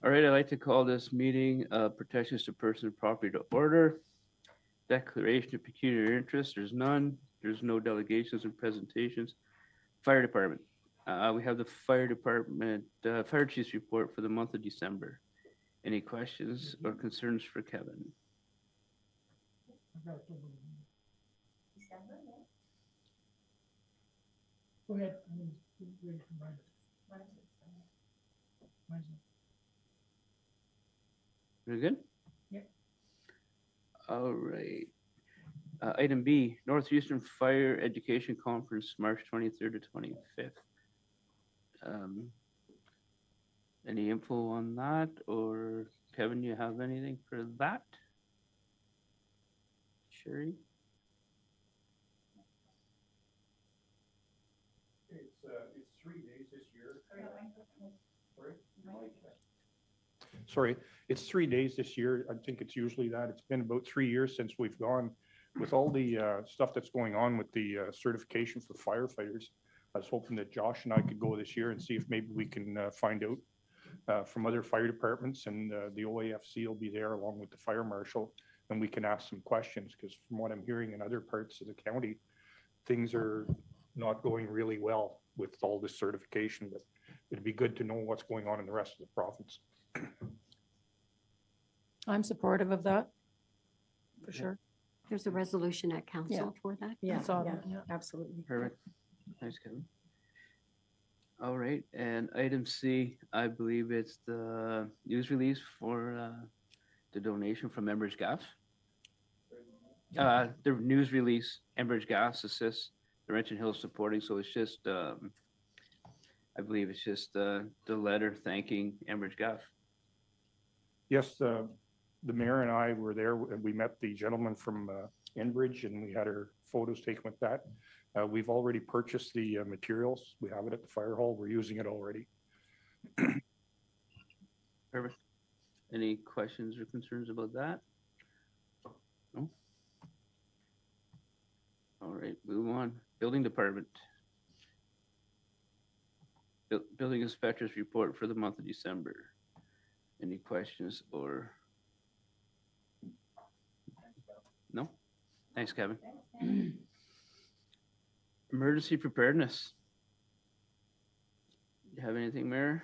All right, I'd like to call this meeting protections to person and property to order. Declaration of peculiar interest, there's none. There's no delegations and presentations. Fire department. We have the fire department, fire chief's report for the month of December. Any questions or concerns for Kevin? Go ahead. Very good? Yep. All right. Item B, Northeastern Fire Education Conference, March 23rd to 25th. Any info on that, or Kevin, you have anything for that? Sherry? It's 3 days this year. Sorry, it's 3 days this year. I think it's usually that. It's been about 3 years since we've gone. With all the stuff that's going on with the certification for firefighters, I was hoping that Josh and I could go this year and see if maybe we can find out from other fire departments, and the OAFC will be there along with the fire marshal, and we can ask some questions, because from what I'm hearing in other parts of the county, things are not going really well with all this certification, but it'd be good to know what's going on in the rest of the province. I'm supportive of that, for sure. There's a resolution at council for that. Yeah, saw yeah, that, yeah. absolutely. Perfect. Thanks, Kevin. All right, and item C, I believe it's the news release for the donation from Enbridge Gas. The news release, Enbridge Gas assists Laurentian Hills supporting, so it's just, I believe it's just the letter thanking Enbridge Gas. Yes, the mayor and I were there, and we met the gentleman from Enbridge, and we had our photos taken with that. We've already purchased the materials. We have it at the fire hall. We're using it already. Perfect. Any questions or concerns about that? No? All right, move on. Building department. Building inspector's report for the month of December. Any questions or? No? Thanks, Kevin. Emergency preparedness. You have anything, Mayor?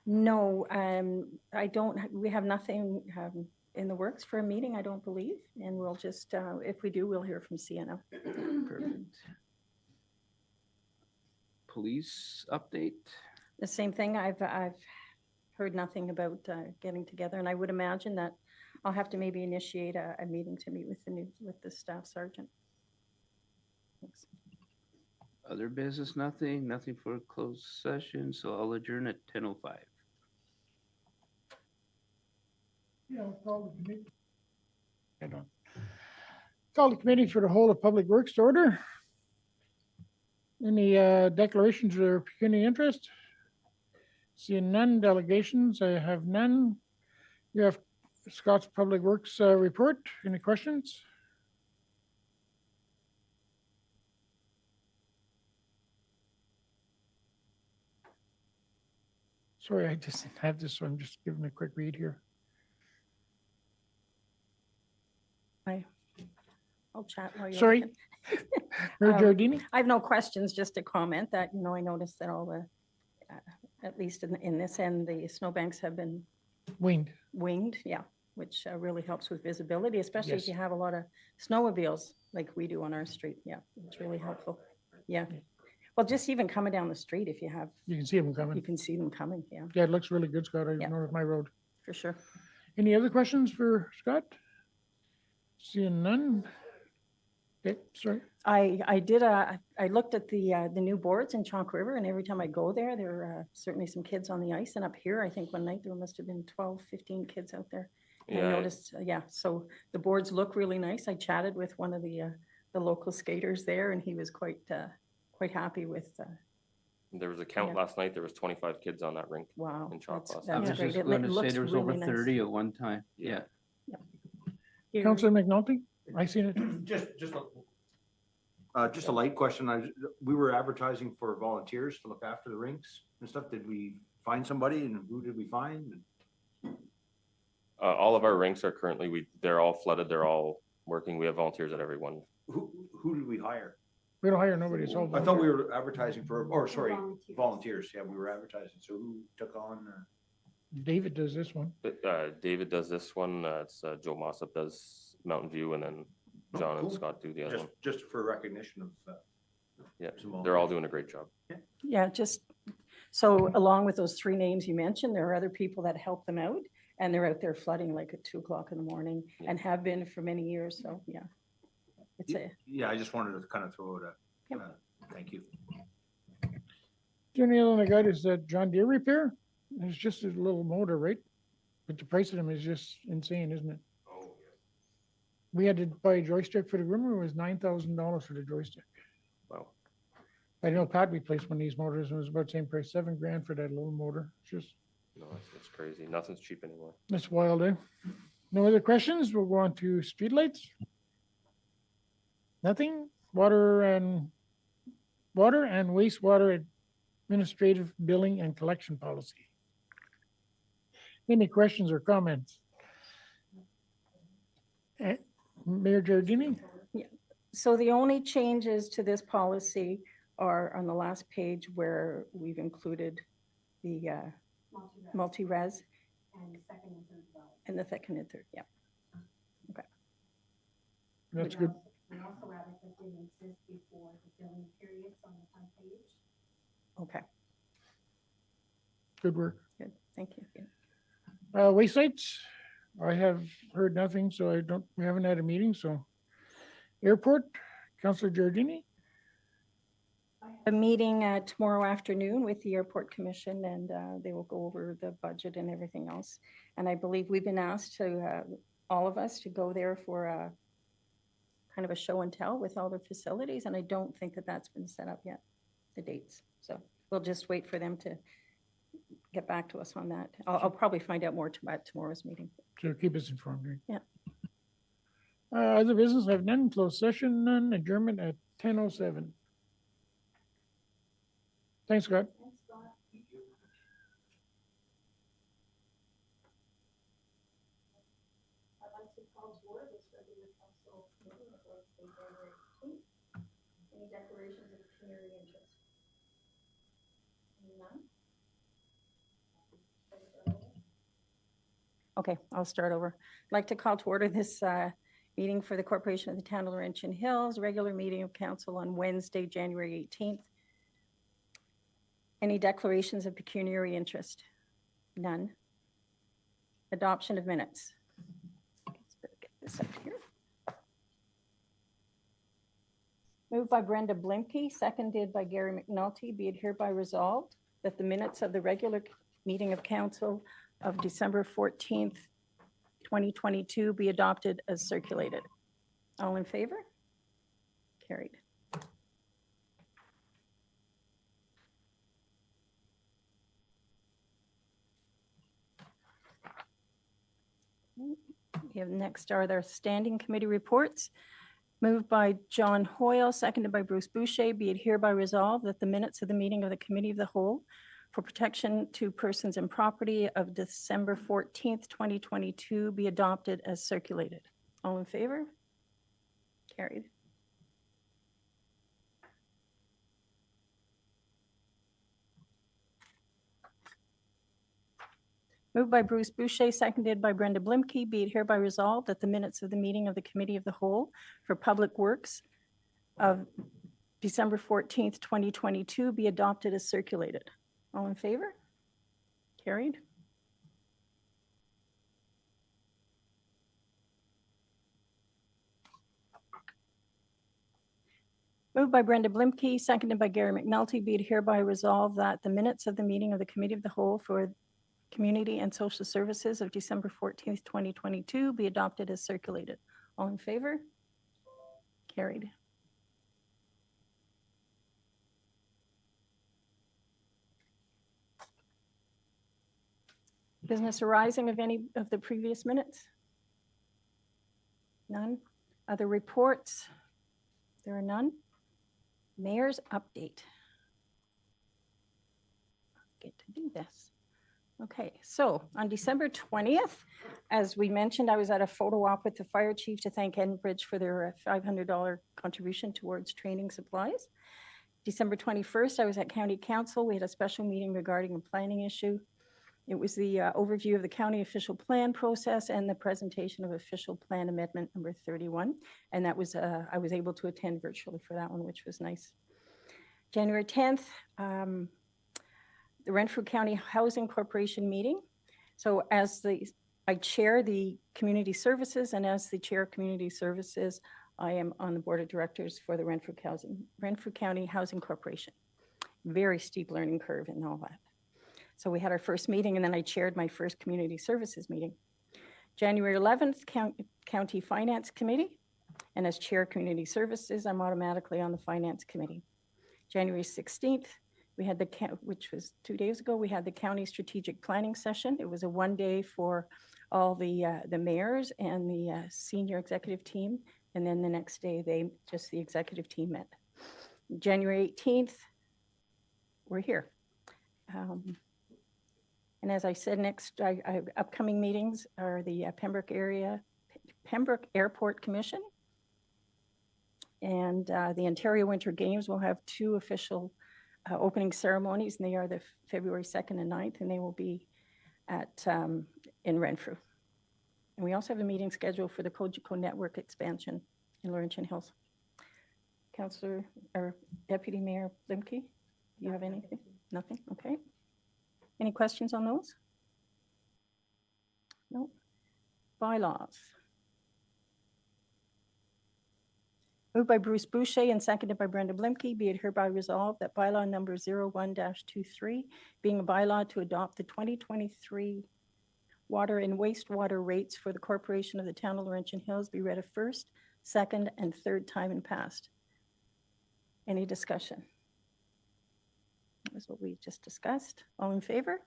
No, I don't, we have nothing in the works for a meeting, I don't believe, and we'll just, if we do, we'll hear from Sienna. Perfect. Police update. The same thing, I've heard nothing about getting together, and I would imagine that I'll have to maybe initiate a meeting to meet with the staff sergeant. Thanks. Other business, nothing for a closed session, so I'll adjourn at 10:05. Yeah, call the committee for the whole of Public Works to order. Any declarations or pecuniary interest? Seeing none. Delegations, I have none. You have Scott's Public Works report. Any questions? Sorry, I just didn't have this, so I'm just giving a quick read here. I'll chat while you're. Sorry. Mayor Giardini? I have no questions, just a comment that, I noticed that all the, at least in this end, the snowbanks have been Winged. winged, yeah, which really helps with visibility, especially if Yes. you have a lot of snowmobiles like we do on our street. Yeah, it's really helpful. Yeah. Well, just even coming down the street, if you have, You can see them you coming. can see them coming. Yeah, Yeah, it looks really good, Scott. I Yeah. know it's my road. for sure. Any other questions for Scott? Seeing none. Okay, sorry. I looked at the new boards in Chalk River, and every time I go there, there are certainly some kids on the ice. And up here, I think one night there must have been 12, 15 kids out there. And I noticed, so the boards look really nice. I chatted with one of the local skaters there, and he was quite happy with, There was a count last night. There was 25 kids on that rink. wow. In Chalk last I That's was great. just It going to say looks there was over really nice. 30 at one time. Yeah. Councilor McNulty? I seen it. Just a light question. We were advertising for volunteers to look after the rinks and stuff. Did we find somebody, and who did we find? All of our rinks are currently, they're all flooded, theyey're all working. We have volunteers at every one. Who did we hire? We don't hire nobody, it's all. I thought we volunteer. were advertising for, or sorry, Volunteers. volunteers. Yeah, we were advertising. So who took on? David does this one. David does this one, it's Joe Mossop does Mountain View, and then Oh, John and cool. Scott do the other one. Just for recognition of. Yeah, some they're all volunteers. doing a great job. Yeah, just, so along with those three names you mentioned, there are other people that help them out, and they're out there flooding like at 2 o'clock in the morning Yeah. and have been for many years, so, yeah. It's a, Yeah, I just wanted to kind of throw it a, Yep. thank you. The only other one I got is that John Deere repair. It's just a little motor, right? But the price of them is just insane, isn't it? Oh, We had to buy a joystick for the groomer. It was $9,000 for the joystick. Wow. I know Pat replaced one of these motors and it was about the same price, $7,000 for that little motor. It's just, No, it's crazy. Nothing's cheap anymore. that's wild, eh? No other questions? We'll go on to streetlights. Nothing? Water and wastewater administrative billing and collection policy. Any questions or comments? Mayor Giardini? so the only changes to this policy are on the last page where we've included the multi-res and the second and third, yeah. That's good. Okay, Good work. good, thank you. Yeah. Waste sites, I have heard nothing, so we haven't had a meeting, so. Airport, Councillor Giardini? A meeting tomorrow afternoon with the Airport Commission, and they will go over the budget and everything else. And I believe we've been asked to, all of us, to go there for a kind of a show and tell with all the facilities, and I don't think that that's been set up yet, the dates. So we'll just wait for them to get back to us on that. I'll probably find out more at tomorrow's meeting. So keep us informed, right? Yeah. Other business, I have none, closed session, none, adjournment at 10:07. Thanks, Scott. Any declarations of community interest? None? Okay, I'll start over. I'd like to call to order this meeting for the Corporation of the Town of Laurentian Hills, regular meeting of council on Wednesday, January 18th. Any declarations of pecuniary interest? None. Adoption of minutes. Let's get this up here. Moved by Brenda Blimke, seconded by Gary McNulty, be it hereby resolved that the minutes of the regular meeting of council of December 14th, 2022 be adopted as circulated. All in favor? Carried. We have next are their standing committee reports. Moved by John Hoyle, seconded by Bruce Boucher, be it hereby resolved that the minutes of the meeting of the Committee of the Whole for Protection to Persons and Property of December 14th, 2022 be adopted as circulated. All in favor? Carried. Moved by Bruce Boucher, seconded by Brenda Blimke, be it hereby resolved that the minutes of the meeting of the Committee of the Whole for Public Works of December 14th, 2022 be adopted as circulated. All in favor? Carried. Moved by Brenda Blimke, seconded by Gary McNulty, be it hereby resolved that the minutes of the meeting of the Committee of the Whole for Community and Social Services of December 14th, 2022 be adopted as circulated. All in favor? Carried. Business arising of any of the previous minutes? None. Other reports? There are none. Mayor's update. Get to do this. Okay, so on December 20th, as we mentioned, I was at a photo op with the fire chief to thank Enbridge for their $500 contribution towards training supplies. December 21st, I was at county council. We had a special meeting regarding a planning issue. It was the overview of the county official plan process and the presentation of official plan amendment number 31. And that was, I was able to attend virtually for that one, which was nice. January 10th, the Renfrew County Housing Corporation meeting. So I chair the community services, and as the chair of community services, I am on the board of directors for the Renfrew County Housing Corporation. Very steep learning curve and all that. So we had our first meeting, and then I chaired my first community services meeting. January 11th, County Finance Committee, and as chair of community services, I'm automatically on the finance committee. January 16th, we had which was 2 days ago, we had the county strategic planning session. It was a 1 day for all the mayors and the senior executive team. And then the next day, the executive team met. January 18th, we're here. And as I said, next upcoming meetings are the Pembroke Airport Commission. And the Ontario Winter Games will have 2 official opening ceremonies, and they are the February 2nd and 9th, and they will be at in Renfrew. And we also have a meeting scheduled for the Cogeco network expansion in Laurentian Hills. Councillor or Deputy Mayor Blimke, do you have anything? Nothing? Okay. Any questions on those? No. Bylaws. Moved by Bruce Boucher and seconded by Brenda Blimke, be it hereby resolved that bylaw number 01-23, being a bylaw to adopt the 2023 water and wastewater rates for the corporation of the town of Laurentian Hills, be read a first, second, and third time and passed. Any discussion? That's what we just discussed. All in favor?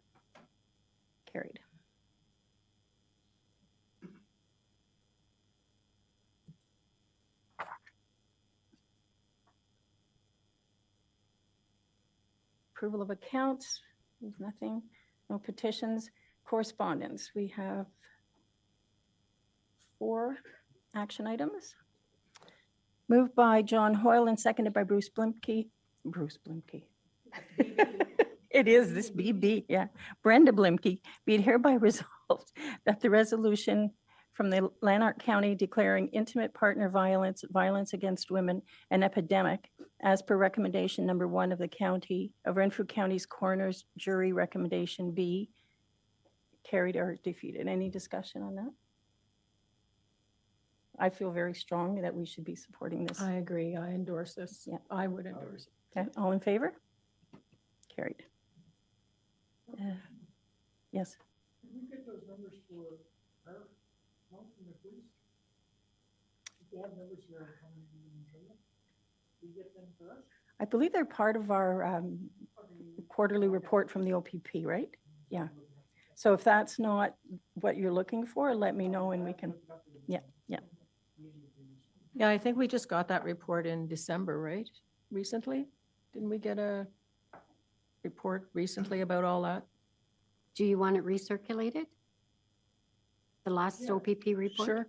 Carried. Approval of accounts, there's nothing, no petitions. Correspondence, we have 4 action items. Moved by John Hoyle and seconded by Bruce Blimke. Bruce Blimke. It is this BB, yeah. Brenda Blimke, be it hereby resolved that the resolution from the Lanark County declaring intimate partner violence, violence against women, an epidemic, as per recommendation number 1 of the county, of Renfrew County's coroner's jury recommendation B, carried or defeated. Any discussion on that? I feel very strongly that we should be supporting this. I agree. I endorse this. Yeah. I would endorse it. Okay, all in favor? Carried. Yes. Can we get those numbers for our from the police? If they have numbers here, do you get them for us? I believe they're part of our quarterly report from the OPP, right? Yeah. So if that's not what you're looking for, let me know and we can, yeah. Yeah, I think we just got that report in December, right? Recently? Didn't we get a report recently about all that? Do you want it recirculated? The last OPP report? Sure.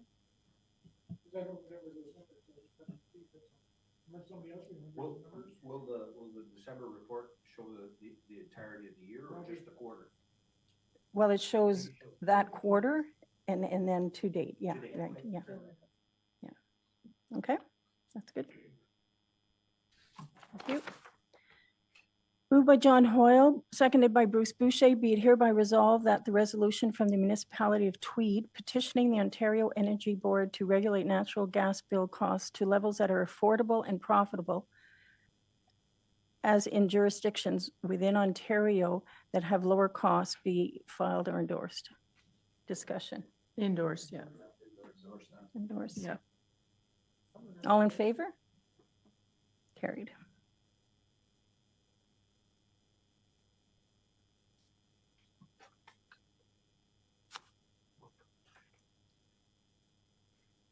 Will the December report show the entirety of the year or just the quarter? Well, it shows that quarter and then to date. Yeah, To date, right, okay. yeah. Okay, that's good. Thank you. Moved by John Hoyle, seconded by Bruce Boucher, be it hereby resolved that the resolution from the municipality of Tweed petitioning the Ontario Energy Board to regulate natural gas bill costs to levels that are affordable and profitable as in jurisdictions within Ontario that have lower costs be filed or endorsed. Discussion. Endorse, yeah. Endorse. Yeah. All in favor? Carried.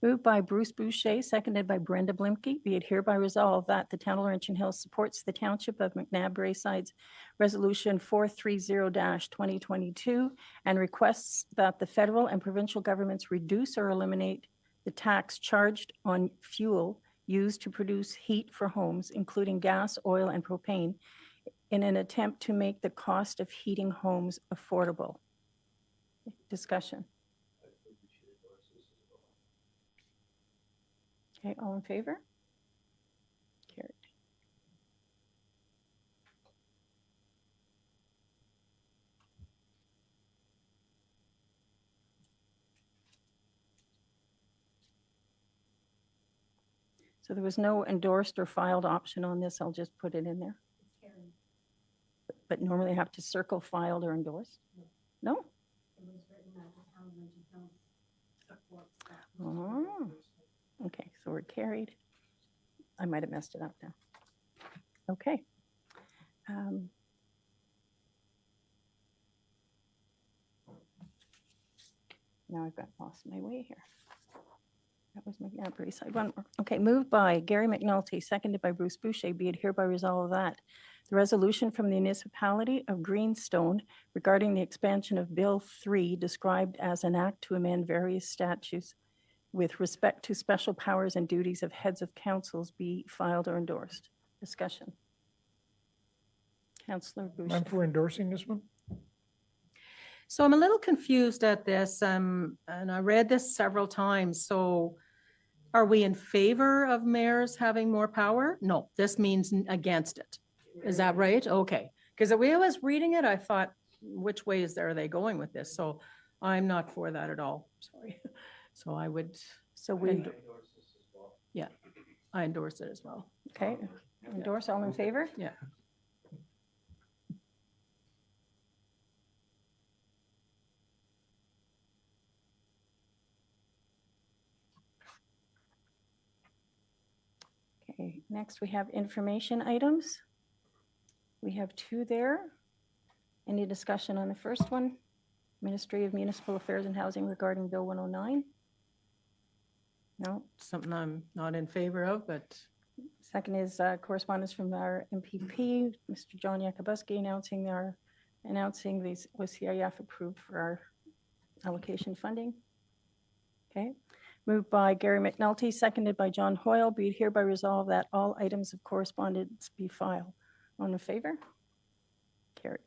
Moved by Bruce Boucher, seconded by Brenda Blimke. Be it hereby resolved that the town of Laurentian Hills supports the Township of McNabb Brayside's Resolution 430-2022 and requests that the federal and provincial governments reduce or eliminate the tax charged on fuel used to produce heat for homes, including gas, oil, and propane, in an attempt to make the cost of heating homes affordable. Discussion. Okay, all in favor? Carried. So there was no endorsed or filed option on this. I'll just put it in there. But normally I have to circle filed or endorsed? No? Oh, okay, so we're carried. I might have messed it up now. Okay. Now I've got lost my way here. That was McNabb Brayside. One more. Okay, moved by Gary McNulty, seconded by Bruce Boucher. Be it hereby resolved that the resolution from the municipality of Greenstone regarding the expansion of Bill 3 described as an act to amend various statutes with respect to special powers and duties of heads of councils be filed or endorsed. Discussion. Councillor Boucher. I'm for endorsing this one. So I'm a little confused at this, and I read this several times. So are we in favor of mayors having more power? No, this means against it. Is that right? Okay. Because the way I was reading it, I thought, which ways are they going with this? So I'm not for that at all. Sorry. So I would, So we, yeah, I endorse it as well. okay, endorse, all in favor? Yeah. Okay, next we have information items. We have two there. Any discussion on the first one? Ministry of Municipal Affairs and Housing regarding Bill 109? No. Something I'm not in favor of, but Second is correspondence from our MPP, Mr. John Yakubowski, announcing these OCIF approved for our allocation funding. Okay. Moved by Gary McNulty, seconded by John Hoyle. Be it hereby resolved that all items of correspondence be filed. All in favor? Carried.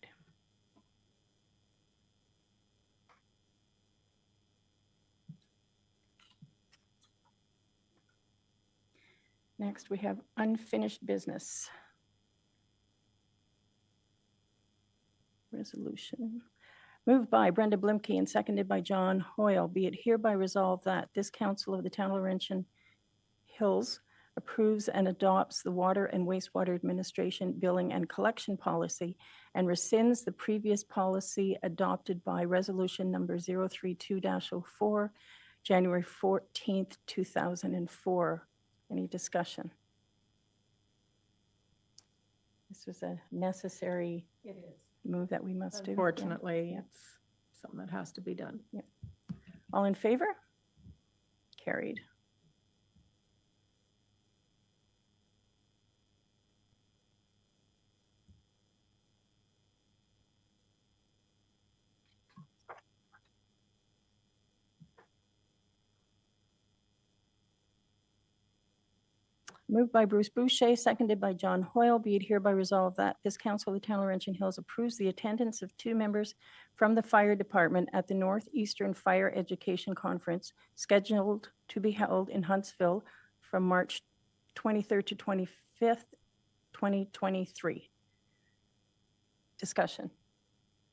Next, we have unfinished business. Resolution. Moved by Brenda Blimke and seconded by John Hoyle. Be it hereby resolved that this council of the town of Laurentian Hills approves and adopts the Water and Wastewater Administration billing and collection policy and rescinds the previous policy adopted by resolution number 032-04, January 14th, 2004. Any discussion? This was a necessary move that we must do. Yeah. unfortunately, Yeah. it's something that has to be done. All in favor? Carried. Moved by Bruce Boucher, seconded by John Hoyle. Be it hereby resolved that this council of the town of Laurentian Hills approves the attendance of 2 members from the fire department at the Northeastern Fire Education Conference scheduled to be held in Huntsville from March 23rd to 25th, 2023. Discussion.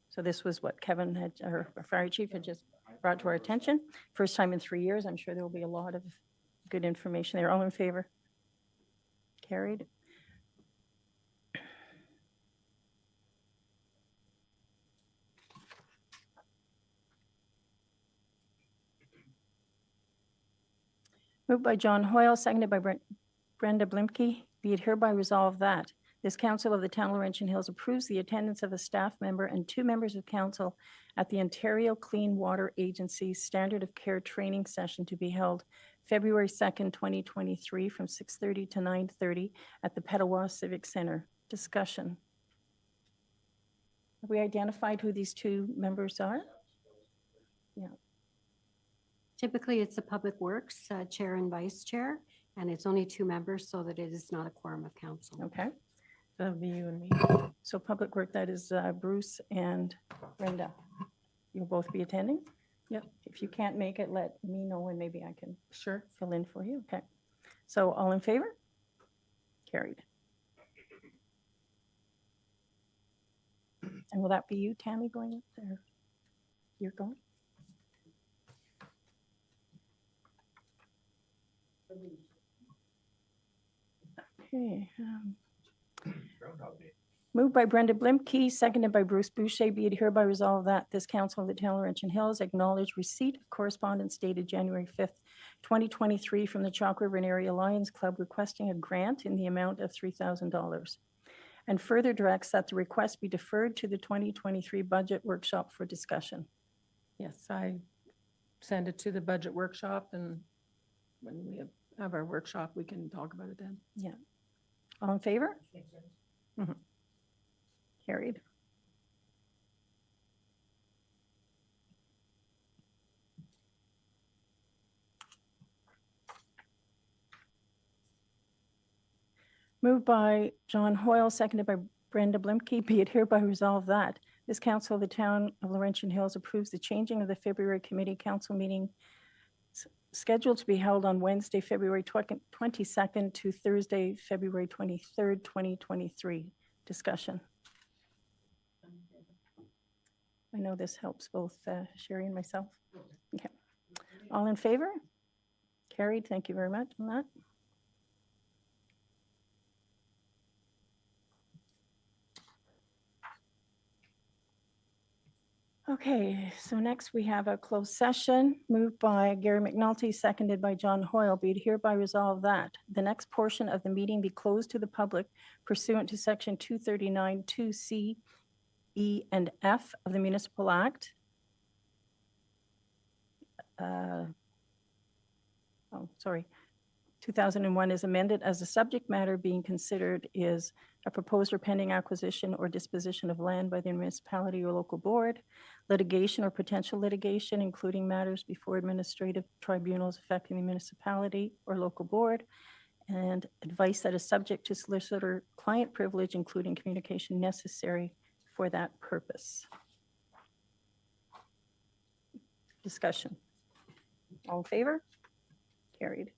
So this was what Kevin had, our fire chief had just brought to our attention. First time in 3 years. I'm sure there will be a lot of good information there. All in favor? Carried. Moved by John Hoyle, seconded by Brenda Blimke. Be it hereby resolved that this council of the town of Laurentian Hills approves the attendance of a staff member and 2 members of council at the Ontario Clean Water Agency's Standard of Care training session to be held February 2nd, 2023, from 6:30 to 9:30 at the Petawa Civic Center. Discussion. Have we identified who these two members are? Typically, it's the Public Works Chair and Vice Chair, and it's only 2 members so that it is not a quorum of council. Okay, That'll be you and me. so Public Work, that is Bruce and Brenda. You'll both be attending? Yep. If you can't make it, let me know and maybe I can Sure. fill in for you. Okay. So all in favor? Carried. And will that be you, Tammy, going up there? You're going? Okay. Groundhog Day. Moved by Brenda Blimke, seconded by Bruce Boucher, be it hereby resolved that this council of the town of Laurentian Hills acknowledge receipt of correspondence dated January 5th, 2023 from the Chalk River and Area Lions Club requesting a grant in the amount of $3,000. And further directs that the request be deferred to the 2023 budget workshop for discussion. Yes, I send it to the budget workshop, and when we have our workshop, we can talk about it then. All in favor? Mhm. Carried. Moved by John Hoyle, seconded by Brenda Blimke, be it hereby resolved that this council of the town of Laurentian Hills approves the changing of the February committee council meeting scheduled to be held on Wednesday, February 22nd to Thursday, February 23rd, 2023. Discussion. I know this helps both Sherry and myself. Okay. All in favor? Carried. Thank you very much on that. Okay, so next we have a closed session moved by Gary McNulty, seconded by John Hoyle. Be it hereby resolved that the next portion of the meeting be closed to the public pursuant to section 239 2C, E, and F of the Municipal Act. Oh, sorry. 2001 is amended as the subject matter being considered is a proposed or pending acquisition or disposition of land by the municipality or local board, litigation or potential litigation, including matters before administrative tribunals affecting the municipality or local board, and advice that is subject to solicitor client privilege, including communication necessary for that purpose. Discussion. All in favor? Carried.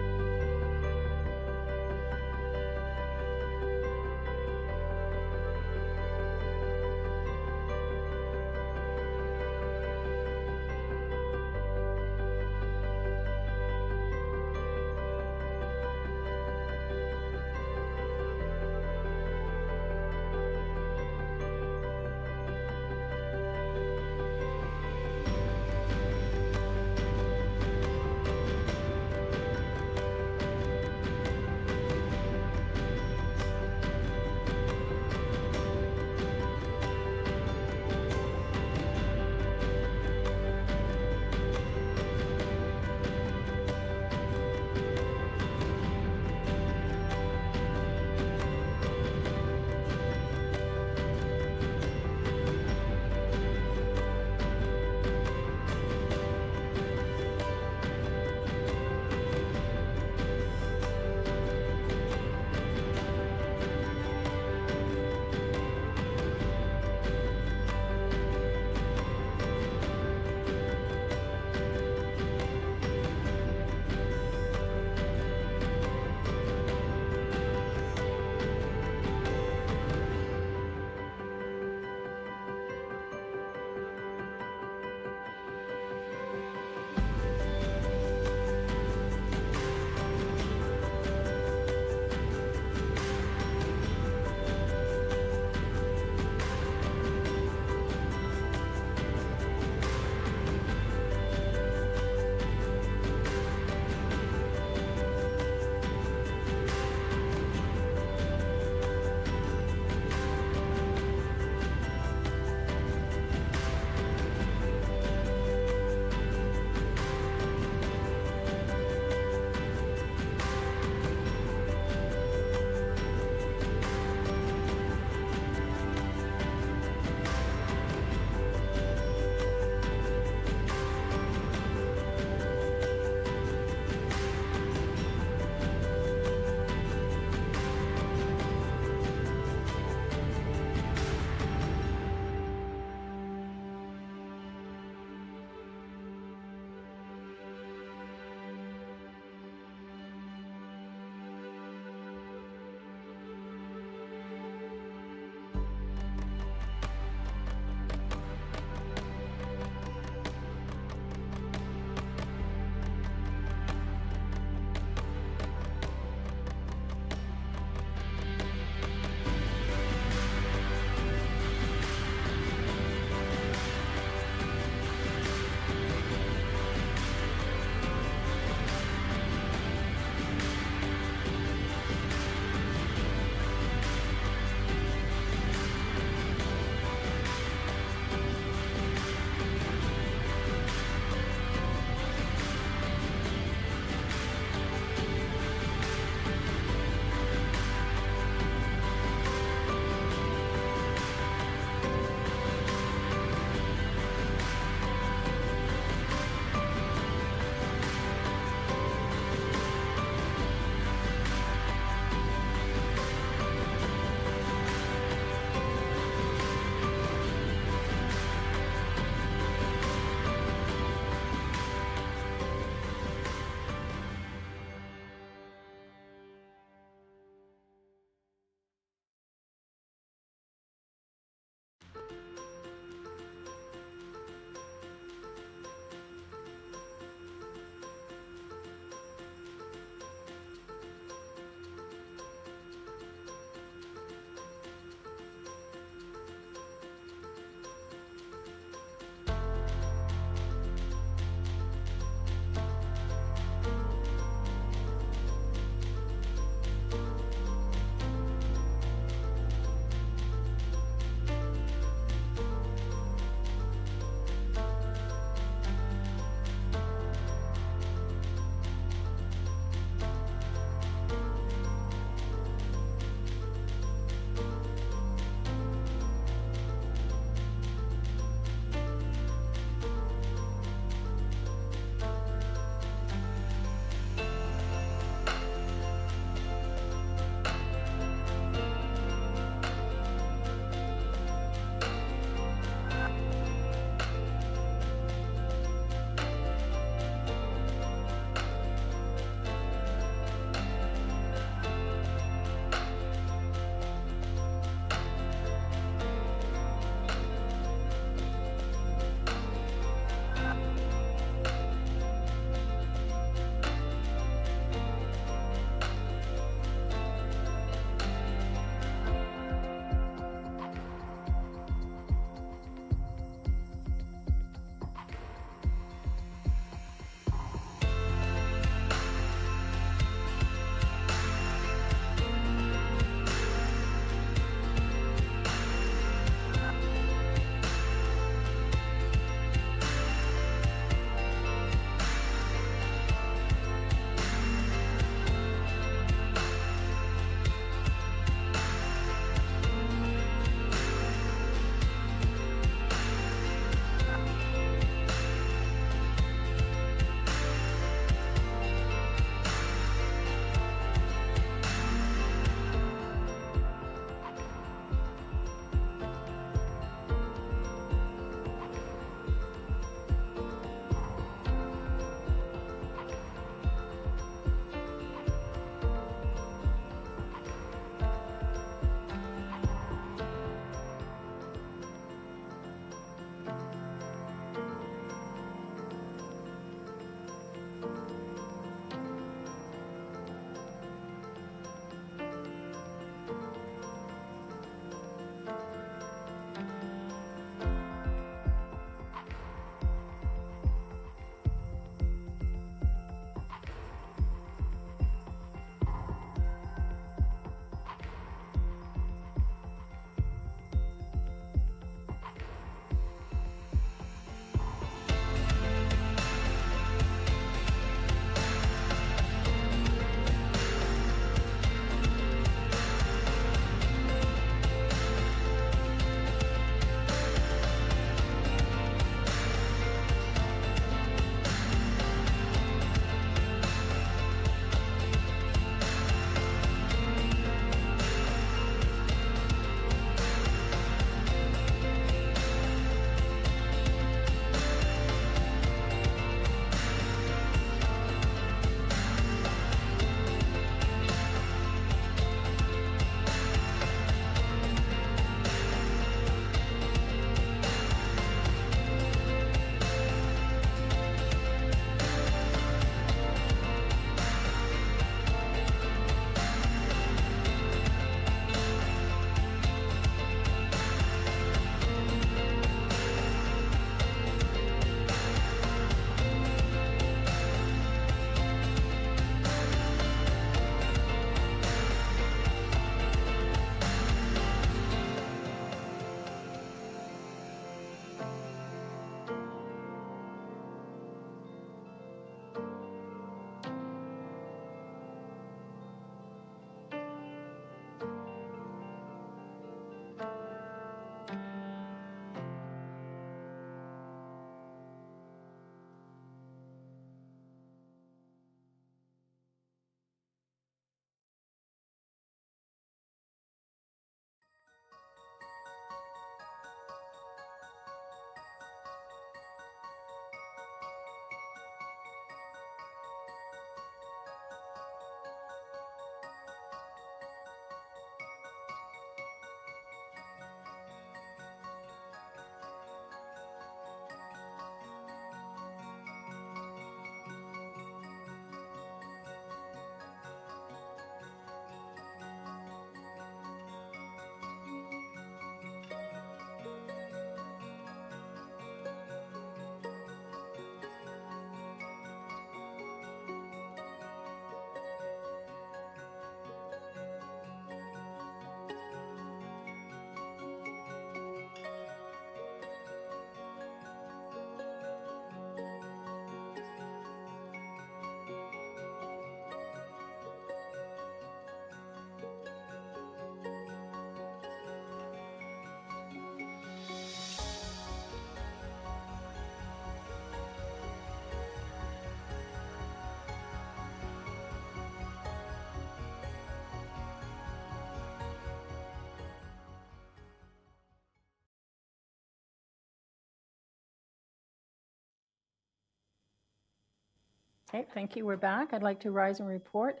Okay, thank you. We're back. I'd like to rise and report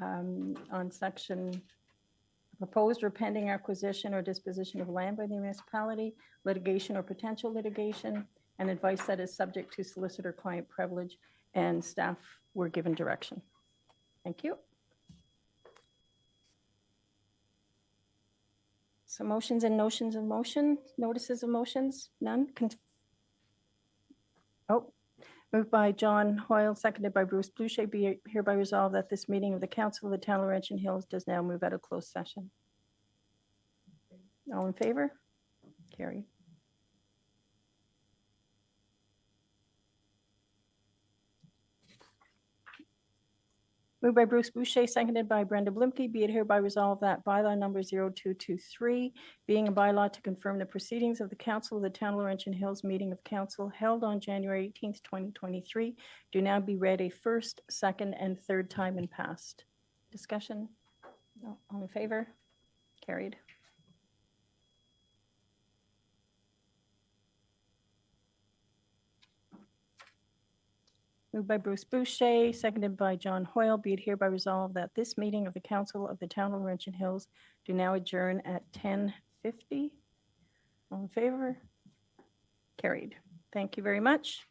on section proposed or pending acquisition or disposition of land by the municipality, litigation or potential litigation, and advice that is subject to solicitor-client privilege, and staff were given direction. Thank you. So motions and notions of motion, notices of motions, none? Oh, moved by John Hoyle, seconded by Bruce Boucher, be hereby resolved that this meeting of the Council of the Town of Laurentian Hills does now move out of closed session. All in favor? Carried. Moved by Bruce Boucher, seconded by Brenda Blimke, be it hereby resolved that bylaw number 0223, being a bylaw to confirm the proceedings of the Council of the Town of Laurentian Hills meeting of council held on January 18th, 2023, do now be read a first, second, and third time and passed. Discussion? No. All in favor? Carried. Moved by Bruce Boucher, seconded by John Hoyle, be it hereby resolved that this meeting of the Council of the Town of Laurentian Hills do now adjourn at 10:50. All in favor? Carried. Thank you very much.